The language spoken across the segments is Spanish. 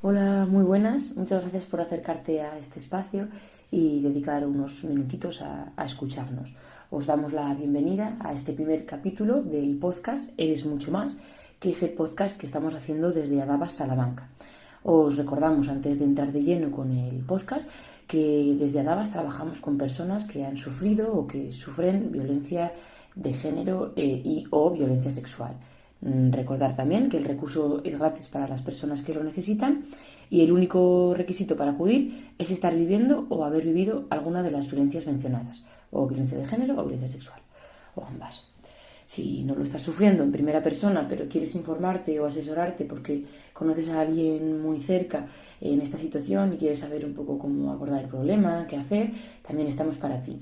Hola, muy buenas. Muchas gracias por acercarte a este espacio y dedicar unos minutitos a escucharnos. Os damos la bienvenida a este primer capítulo del podcast Eres Mucho Más, que es el podcast que estamos haciendo desde Adabas, Salamanca. Os recordamos, antes de entrar de lleno con el podcast, que desde Adabas trabajamos con personas que han sufrido o que sufren violencia de género y o violencia sexual. Recordar también que el recurso es gratis para las personas que lo necesitan y el único requisito para acudir es estar viviendo o haber vivido alguna de las violencias mencionadas, o violencia de género o violencia sexual, o ambas. Si no lo estás sufriendo en primera persona, pero quieres informarte o asesorarte porque conoces a alguien muy cerca en esta situación y quieres saber un poco cómo abordar el problema, qué hacer, también estamos para ti.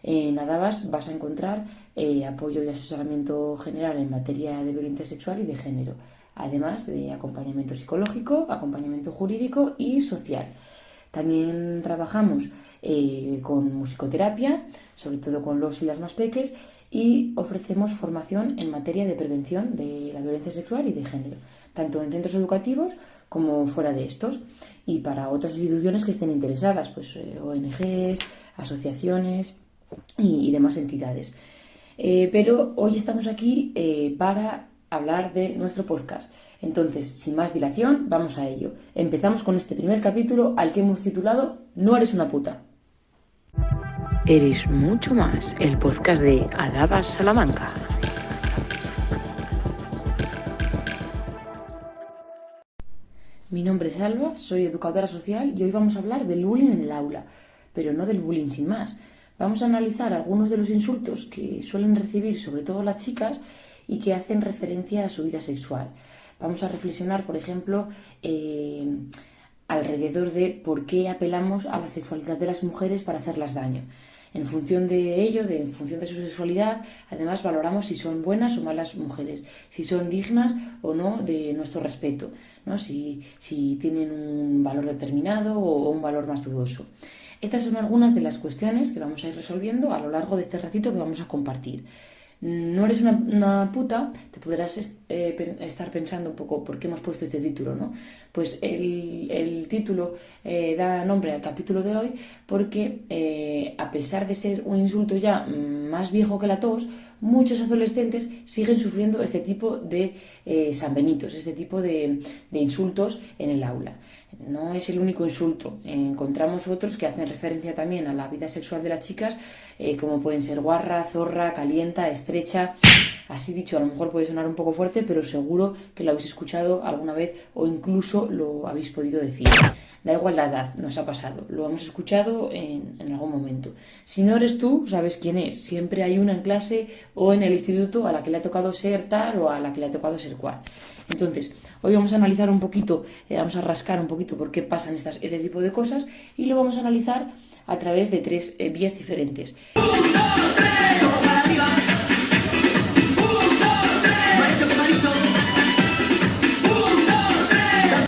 En Adabas vas a encontrar apoyo y asesoramiento general en materia de violencia sexual y de género, además de acompañamiento psicológico, acompañamiento jurídico y social. También trabajamos con musicoterapia, sobre todo con los y las más peques, y ofrecemos formación en materia de prevención de la violencia sexual y de género, tanto en centros educativos como fuera de estos, y para otras instituciones que estén interesadas, pues ONGs, asociaciones y demás entidades. Pero hoy estamos aquí para hablar de nuestro podcast. Entonces, sin más dilación, vamos a ello. Empezamos con este primer capítulo al que hemos titulado No eres una puta. Eres mucho más, el podcast de Adabas Salamanca. Mi nombre es Alba, soy educadora social y hoy vamos a hablar del bullying en el aula, pero no del bullying sin más. Vamos a analizar algunos de los insultos que suelen recibir sobre todo las chicas y que hacen referencia a su vida sexual. Vamos a reflexionar, por ejemplo, alrededor de por qué apelamos a la sexualidad de las mujeres para hacerlas daño. En función de ello, en función de su sexualidad, además valoramos si son buenas o malas mujeres, si son dignas o no de nuestro respeto, ¿no? Si tienen un valor determinado o un valor más dudoso. Estas son algunas de las cuestiones que vamos a ir resolviendo a lo largo de este ratito que vamos a compartir. No eres una puta, te podrás estar pensando un poco por qué hemos puesto este título, ¿no? Pues el título da nombre al capítulo de hoy porque a pesar de ser un insulto ya más viejo que la tos, muchos adolescentes siguen sufriendo este tipo de sanbenitos, este tipo de insultos en el aula. No es el único insulto, encontramos otros que hacen referencia también a la vida sexual de las chicas, como pueden ser guarra, zorra, calienta, estrecha. Así dicho, a lo mejor puede sonar un poco fuerte, pero seguro que lo habéis escuchado alguna vez o incluso lo habéis podido decir. Da igual la edad, nos ha pasado, lo hemos escuchado en algún momento. Si no eres tú, sabes quién es. Siempre hay una en clase o en el instituto a la que le ha tocado ser tal o a la que le ha tocado ser cual. Entonces, hoy vamos a analizar un poquito, vamos a rascar un poquito por qué pasan este tipo de cosas y lo vamos a analizar a través de tres vías diferentes.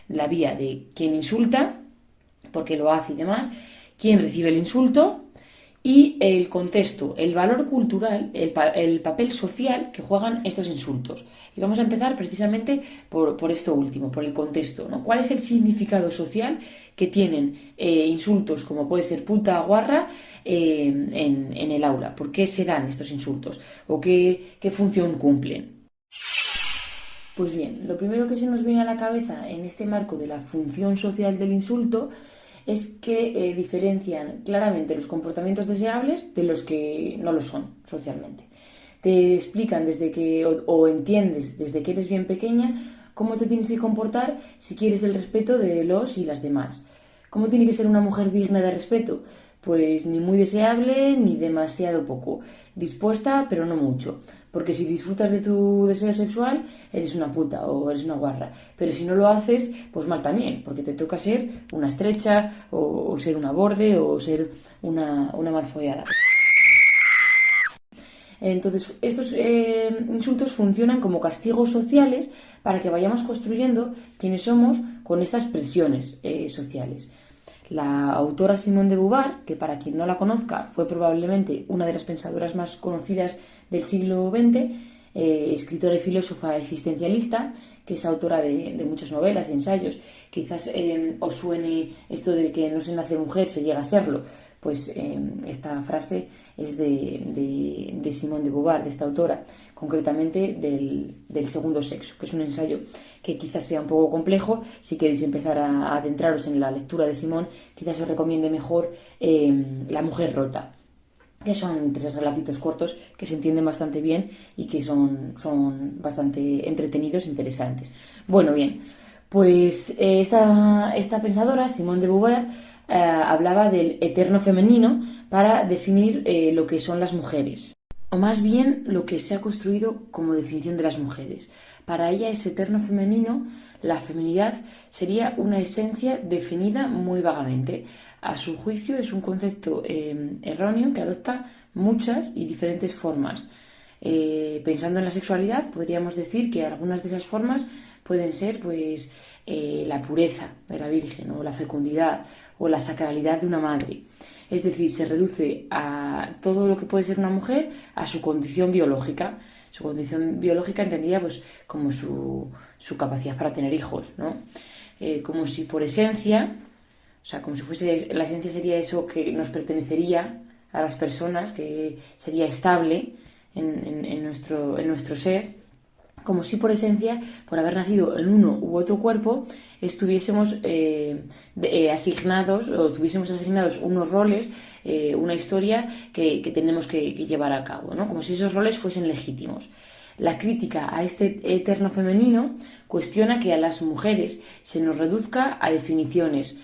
La vía de quien insulta, por qué lo hace y demás, quién recibe el insulto y el contexto, el valor cultural, el papel social que juegan estos insultos. Y vamos a empezar precisamente por esto último, por el contexto, ¿no? ¿Cuál es el significado social que tienen insultos como puede ser puta, guarra, en el aula? ¿Por qué se dan estos insultos? ¿O qué función cumplen? Pues bien, lo primero que se nos viene a la cabeza en este marco de la función social del insulto es que diferencian claramente los comportamientos deseables de los que no lo son socialmente. Te explican desde que, o entiendes desde que eres bien pequeña, cómo te tienes que comportar si quieres el respeto de los y las demás. ¿Cómo tiene que ser una mujer digna de respeto? Pues ni muy deseable ni demasiado poco. Dispuesta, pero no mucho. Porque si disfrutas de tu deseo sexual, eres una puta o eres una guarra. Pero si no lo haces, pues mal también, porque te toca ser una estrecha, o ser una borde, o ser una malfollada. Entonces, estos insultos funcionan como castigos sociales para que vayamos construyendo quiénes somos con estas presiones sociales. La autora Simone de Beauvoir, que para quien no la conozca fue probablemente una de las pensadoras más conocidas del siglo XX, escritora y filósofa existencialista, que es autora de muchas novelas y ensayos. Quizás os suene esto de que no se nace mujer, se llega a serlo. Pues esta frase es de Simone de Beauvoir, de esta autora, concretamente del segundo sexo, que es un ensayo que quizás sea un poco complejo. Si queréis empezar a adentraros en la lectura de Simone, quizás os recomiende mejor La mujer rota, que son 3 relatitos cortos que se entienden bastante bien y que son bastante entretenidos e interesantes. Bueno, bien, pues esta pensadora, Simone de Beauvoir, hablaba del eterno femenino para definir lo que son las mujeres, o más bien lo que se ha construido como definición de las mujeres. Para ella, ese eterno femenino, la feminidad, sería una esencia definida muy vagamente. A su juicio, es un concepto erróneo que adopta muchas y diferentes formas. Pensando en la sexualidad, podríamos decir que algunas de esas formas pueden ser pues la pureza de la Virgen, o la fecundidad, o la sacralidad de una madre. Es decir, se reduce a todo lo que puede ser una mujer a su condición biológica. Su condición biológica entendida pues como su capacidad para tener hijos, ¿no? Como si por esencia, o sea, como si fuese, la esencia sería eso que nos pertenecería a las personas, que sería estable en nuestro ser, como si por esencia, por haber nacido en uno u otro cuerpo, estuviésemos asignados, o tuviésemos asignados unos roles, una historia que tenemos que llevar a cabo, ¿no? Como si esos roles fuesen legítimos. La crítica a este eterno femenino cuestiona que a las mujeres se nos reduzca a definiciones,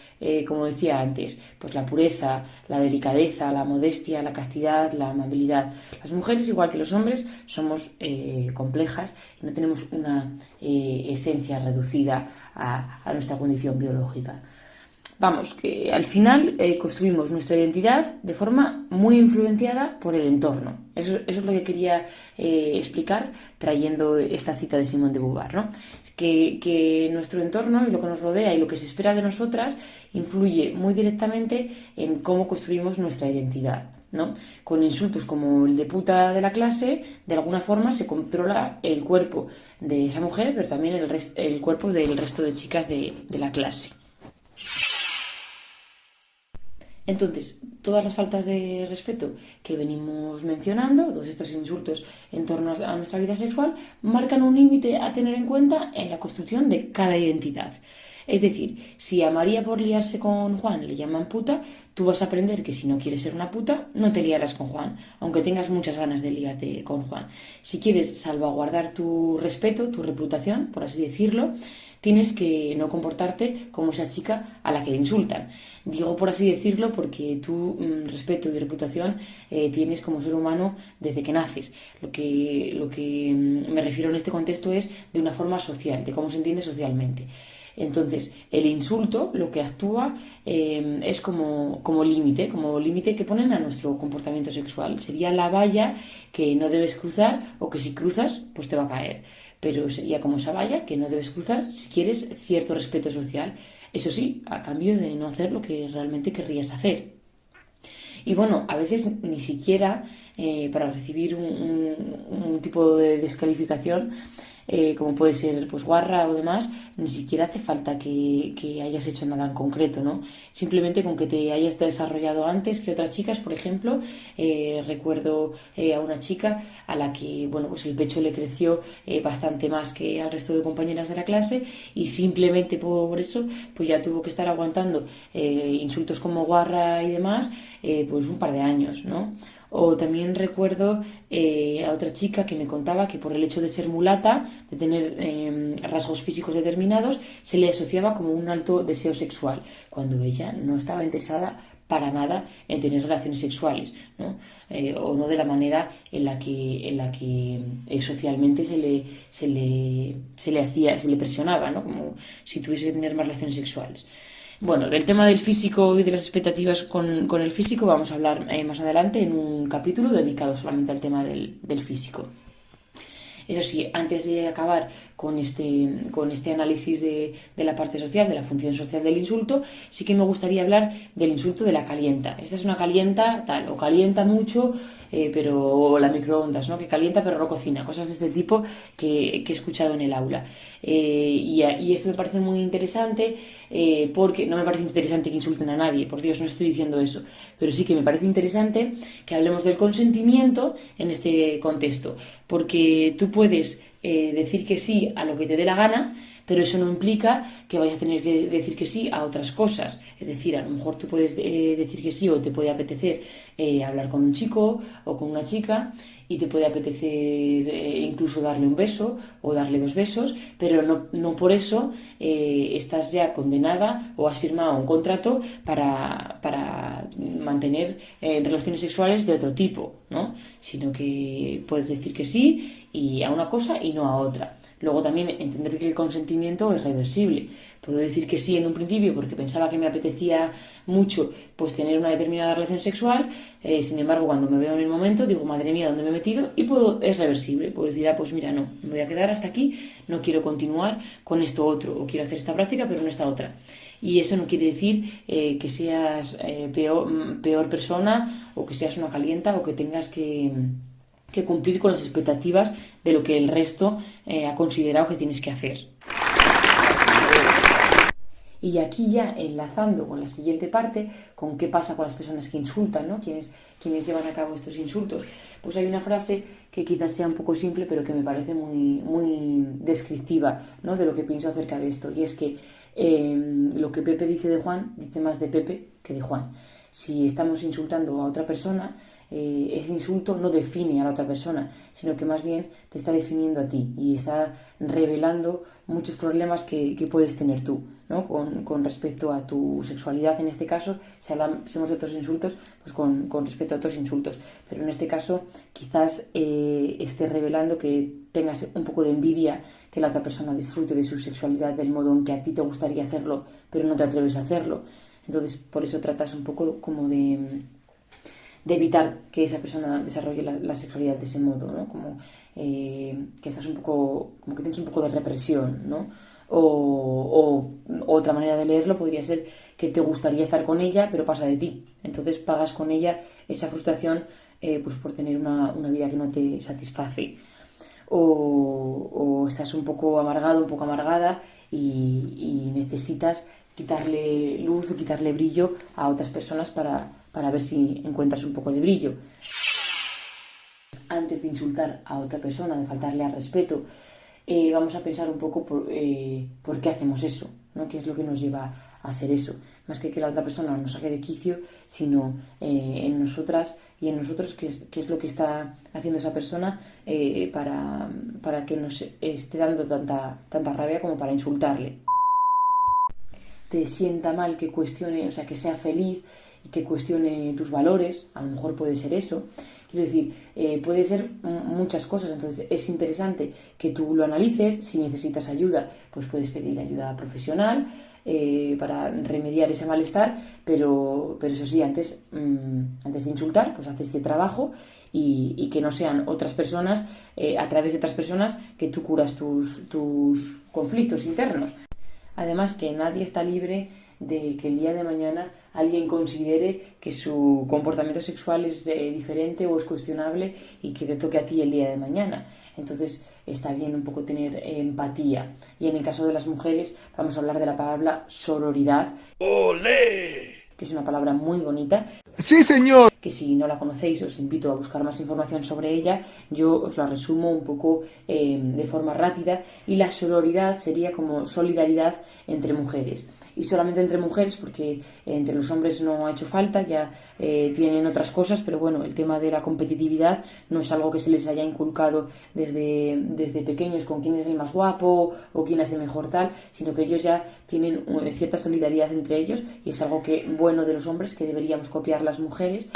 como decía antes, pues la pureza, la delicadeza, la modestia, la castidad, la amabilidad. Las mujeres, igual que los hombres, somos complejas y no tenemos una esencia reducida a nuestra condición biológica. Vamos, que al final construimos nuestra identidad de forma muy influenciada por el entorno. Eso es lo que quería explicar trayendo esta cita de Simone de Beauvoir, ¿no? Que nuestro entorno y lo que nos rodea y lo que se espera de nosotras influye muy directamente en cómo construimos nuestra identidad, ¿no? Con insultos como el de puta de la clase, de alguna forma se controla el cuerpo de esa mujer, pero también el cuerpo del resto de chicas de la clase. Entonces, todas las faltas de respeto que venimos mencionando, todos estos insultos en torno a nuestra vida sexual, marcan un límite a tener en cuenta en la construcción de cada identidad. Es decir, si a María por liarse con Juan le llaman puta, tú vas a aprender que si no quieres ser una puta, no te liarás con Juan, aunque tengas muchas ganas de liarte con Juan. Si quieres salvaguardar tu respeto, tu reputación, por así decirlo, tienes que no comportarte como esa chica a la que le insultan. Digo por así decirlo porque tú respeto y reputación tienes como ser humano desde que naces. Lo que me refiero en este contexto es de una forma social, de cómo se entiende socialmente. Entonces, el insulto lo que actúa es como límite que ponen a nuestro comportamiento sexual. Sería la valla que no debes cruzar, o que si cruzas, pues te va a caer. Pero sería como esa valla que no debes cruzar si quieres cierto respeto social. Eso sí, a cambio de no hacer lo que realmente querrías hacer. Y bueno, a veces ni siquiera para recibir un tipo de descalificación, como puede ser pues guarra o demás, ni siquiera hace falta que hayas hecho nada en concreto, ¿no? Simplemente con que te hayas desarrollado antes que otras chicas. Por ejemplo, recuerdo a una chica a la que, bueno, pues el pecho le creció bastante más que al resto de compañeras de la clase, y simplemente por eso pues ya tuvo que estar aguantando insultos como guarra y demás pues un par de años, ¿no? O también recuerdo a otra chica que me contaba que por el hecho de ser mulata, de tener rasgos físicos determinados, se le asociaba como un alto deseo sexual, cuando ella no estaba interesada para nada en tener relaciones sexuales, ¿no? O no de la manera en la que socialmente se le presionaba, ¿no? Como si tuviese que tener más relaciones sexuales. Bueno, del tema del físico y de las expectativas con el físico vamos a hablar más adelante en un capítulo dedicado solamente al tema del físico. Eso sí, antes de acabar con este análisis de la parte social, de la función social del insulto, sí que me gustaría hablar del insulto de la calienta. Esta es una calienta tal, o calienta mucho, pero la microondas, ¿no? Que calienta pero no cocina, cosas de este tipo que he escuchado en el aula. Y esto me parece muy interesante, porque no me parece interesante que insulten a nadie, por Dios, no estoy diciendo eso, pero sí que me parece interesante que hablemos del consentimiento en este contexto, porque tú puedes decir que sí a lo que te dé la gana, pero eso no implica que vayas a tener que decir que sí a otras cosas. Es decir, a lo mejor tú puedes decir que sí, o te puede apetecer hablar con un chico o con una chica, y te puede apetecer incluso darle un beso o darle 2 besos, pero no por eso estás ya condenada o has firmado un contrato para mantener relaciones sexuales de otro tipo, ¿no? Sino que puedes decir que sí y a una cosa y no a otra. Luego también entender que el consentimiento es reversible. Puedo decir que sí en un principio porque pensaba que me apetecía mucho pues tener una determinada relación sexual, sin embargo cuando me veo en el momento digo, madre mía, ¿dónde me he metido? Y es reversible, puedo decir, pues mira, no, me voy a quedar hasta aquí, no quiero continuar con esto otro, o quiero hacer esta práctica pero no esta otra. Y eso no quiere decir que seas peor persona, o que seas una calienta, o que tengas que cumplir con las expectativas de lo que el resto ha considerado que tienes que hacer. Y aquí ya enlazando con la siguiente parte, con qué pasa con las personas que insultan, ¿no? Quienes llevan a cabo estos insultos. Pues hay una frase que quizás sea un poco simple, pero que me parece muy, muy descriptiva, ¿no? De lo que pienso acerca de esto. Y es que lo que Pepe dice de Juan, dice más de Pepe que de Juan. Si estamos insultando a otra persona, ese insulto no define a la otra persona, sino que más bien te está definiendo a ti y está revelando muchos problemas que puedes tener tú, ¿no? Con respecto a tu sexualidad, en este caso, si hablamos de otros insultos, pues con respecto a otros insultos, pero en este caso quizás esté revelando que tengas un poco de envidia que la otra persona disfrute de su sexualidad del modo en que a ti te gustaría hacerlo, pero no te atreves a hacerlo. Entonces, por eso tratas un poco como de evitar que esa persona desarrolle la sexualidad de ese modo, ¿no? Como que estás un poco, como que tienes un poco de represión, ¿no? O otra manera de leerlo podría ser que te gustaría estar con ella, pero pasa de ti. Entonces pagas con ella esa frustración, pues por tener una vida que no te satisface. O estás un poco amargado, un poco amargada y necesitas quitarle luz o quitarle brillo a otras personas para ver si encuentras un poco de brillo. Antes de insultar a otra persona, de faltarle al respeto, vamos a pensar un poco por qué hacemos eso, ¿no? ¿Qué es lo que nos lleva a hacer eso? Más que la otra persona nos saque de quicio, sino en nosotras y en nosotros qué es lo que está haciendo esa persona para que nos esté dando tanta rabia como para insultarle. Te sienta mal que cuestione, o sea, que sea feliz y que cuestione tus valores, a lo mejor puede ser eso. Quiero decir, puede ser muchas cosas, entonces es interesante que tú lo analices. Si necesitas ayuda, pues puedes pedir ayuda profesional para remediar ese malestar, pero eso sí, antes de insultar, pues haces ese trabajo y que no sean otras personas, a través de otras personas, que tú curas tus conflictos internos. Además, que nadie está libre de que el día de mañana alguien considere que su comportamiento sexual es diferente o es cuestionable y que te toque a ti el día de mañana. Entonces está bien un poco tener empatía. Y en el caso de las mujeres vamos a hablar de la palabra sororidad. ¡Olé! Que es una palabra muy bonita. ¡Sí, señor! Que si no la conocéis os invito a buscar más información sobre ella. Yo os la resumo un poco de forma rápida, y la sororidad sería como solidaridad entre mujeres. Y solamente entre mujeres, porque entre los hombres no ha hecho falta, ya tienen otras cosas, pero bueno, el tema de la competitividad no es algo que se les haya inculcado desde pequeños, con quién es el más guapo o quién hace mejor tal, sino que ellos ya tienen cierta solidaridad entre ellos, y es algo bueno de los hombres que deberíamos copiar las mujeres.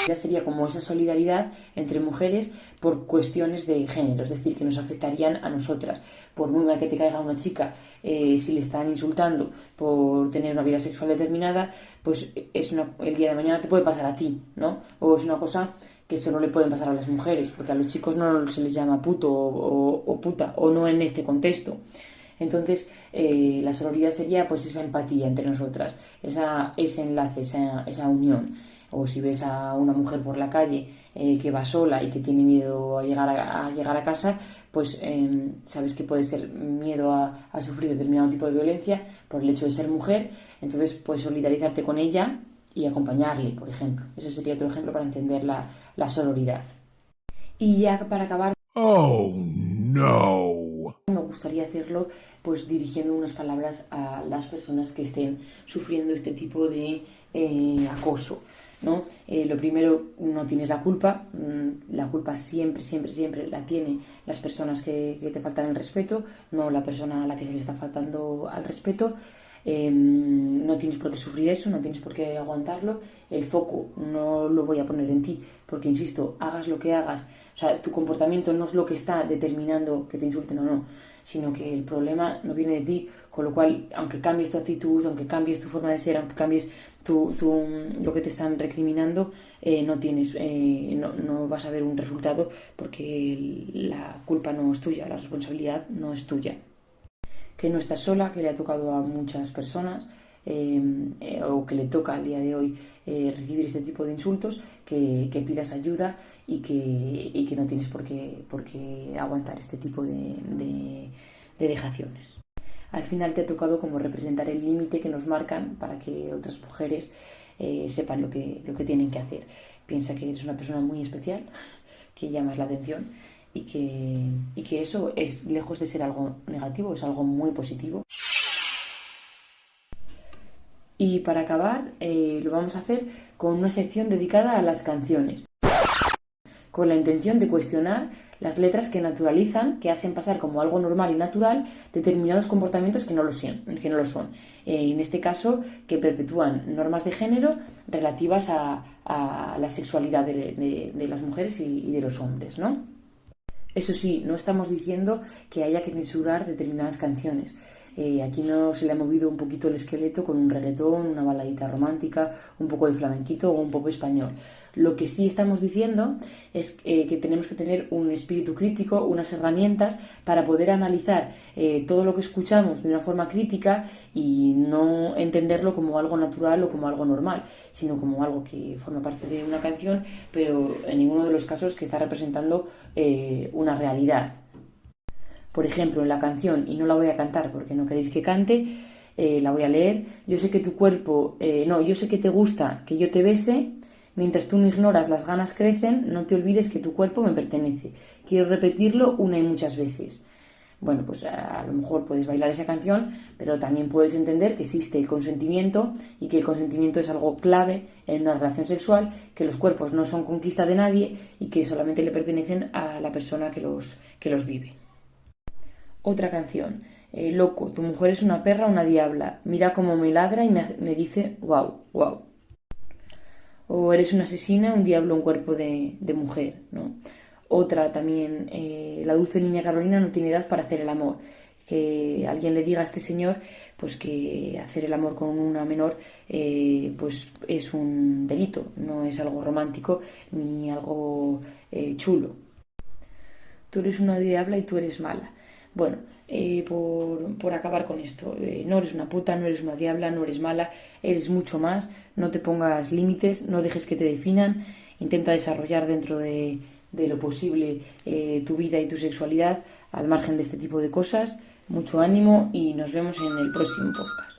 Ya sería como esa solidaridad entre mujeres por cuestiones de género, es decir, que nos afectarían a nosotras. Por muy mal que te caiga una chica, si le están insultando por tener una vida sexual determinada, pues el día de mañana te puede pasar a ti, ¿no? O es una cosa que solo le pueden pasar a las mujeres, porque a los chicos no se les llama puto o puta, o no en este contexto. Entonces, la sororidad sería pues esa empatía entre nosotras, ese enlace, esa unión. O si ves a una mujer por la calle que va sola y que tiene miedo a llegar a casa, pues sabes que puede ser miedo a sufrir determinado tipo de violencia por el hecho de ser mujer. Entonces, puedes solidarizarte con ella y acompañarle, por ejemplo. Eso sería otro ejemplo para entender la sororidad. Y ya para acabar, Oh, no. me gustaría hacerlo pues dirigiendo unas palabras a las personas que estén sufriendo este tipo de acoso, ¿no? Lo primero, no tienes la culpa. La culpa siempre, siempre, siempre la tienen las personas que te faltan el respeto, no la persona a la que se le está faltando al respeto. No tienes por qué sufrir eso, no tienes por qué aguantarlo. El foco no lo voy a poner en ti, porque insisto, hagas lo que hagas, o sea, tu comportamiento no es lo que está determinando que te insulten o no, sino que el problema no viene de ti, con lo cual, aunque cambies tu actitud, aunque cambies tu forma de ser, aunque cambies lo que te están recriminando, no vas a ver un resultado, porque la culpa no es tuya, la responsabilidad no es tuya. Que no estás sola, que le ha tocado a muchas personas o que le toca al día de hoy recibir este tipo de insultos, que pidas ayuda y que no tienes por qué aguantar este tipo de dejaciones. Al final te ha tocado como representar el límite que nos marcan para que otras mujeres sepan lo que tienen que hacer. Piensa que eres una persona muy especial, que llamas la atención y que eso es, lejos de ser algo negativo, es algo muy positivo. Y para acabar, lo vamos a hacer con una sección dedicada a las canciones, con la intención de cuestionar las letras que naturalizan, que hacen pasar como algo normal y natural determinados comportamientos que no lo son. En este caso, que perpetúan normas de género relativas a la sexualidad de las mujeres y de los hombres, ¿no? Eso sí, no estamos diciendo que haya que censurar determinadas canciones. Aquí no se le ha movido un poquito el esqueleto con un reggaetón, una baladita romántica, un poco de flamenquito o un pop español. Lo que sí estamos diciendo es que tenemos que tener un espíritu crítico, unas herramientas para poder analizar todo lo que escuchamos de una forma crítica y no entenderlo como algo natural o como algo normal, sino como algo que forma parte de una canción, pero en ninguno de los casos que está representando una realidad. Por ejemplo, en la canción, y no la voy a cantar porque no queréis que cante, la voy a leer. Yo sé que tu cuerpo, yo sé que te gusta que yo te bese, mientras tú no ignoras las ganas crecen, no te olvides que tu cuerpo me pertenece. Quiero repetirlo una y muchas veces. Bueno, pues a lo mejor puedes bailar esa canción, pero también puedes entender que existe el consentimiento y que el consentimiento es algo clave en una relación sexual, que los cuerpos no son conquista de nadie y que solamente le pertenecen a la persona que los vive. Otra canción, loco, tu mujer es una perra, una diabla, mira cómo me ladra y me dice wow, wow. O eres una asesina, un diablo, un cuerpo de mujer, ¿no? Otra también, la dulce niña Carolina no tiene edad para hacer el amor. Que alguien le diga a este señor pues que hacer el amor con una menor pues es un delito, no es algo romántico ni algo chulo. Tú eres una diabla y tú eres mala. Bueno, por acabar con esto, no eres una puta, no eres una diabla, no eres mala, eres mucho más, no te pongas límites, no dejes que te definan, intenta desarrollar dentro de lo posible tu vida y tu sexualidad al margen de este tipo de cosas. Mucho ánimo y nos vemos en el próximo podcast.